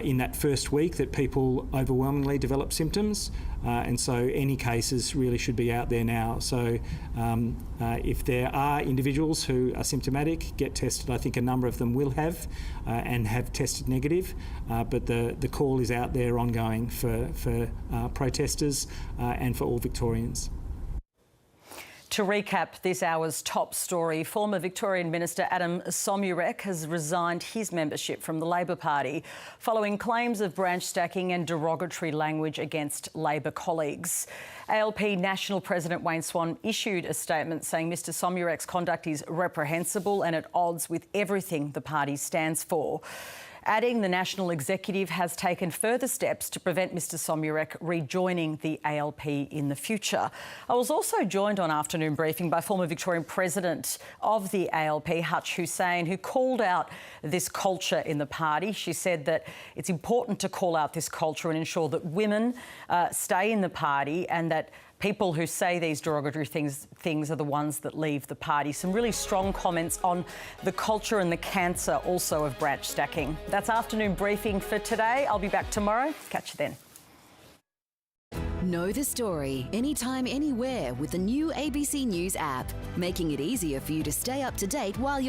in that first week that people overwhelmingly develop symptoms, and so any cases really should be out there now. So if there are individuals who are symptomatic, get tested. I think a number of them will have and have tested negative, but the call is out there ongoing for protesters and for all Victorians. To recap this hour's top story, former Victorian Minister Adam Somyurek has resigned his membership from the Labor Party following claims of branch stacking and derogatory language against Labor colleagues. ALP National President Wayne Swan issued a statement saying Mr Somyurek's conduct is reprehensible and at odds with everything the party stands for, adding the National Executive has taken further steps to prevent Mr Somyurek rejoining the ALP in the future. I was also joined on afternoon briefing by former Victorian President of the ALP, Hutch Hussain, who called out this culture in the party. She said that it's important to call out this culture and ensure that women stay in the party and that people who say these derogatory things are the ones that leave the party. Some really strong comments on the culture and the cancer also of branch stacking. That's afternoon briefing for today. I'll be back tomorrow. Catch you then. Know the story anytime, anywhere with the new ABC News app, making it easier for you to stay up to date while you're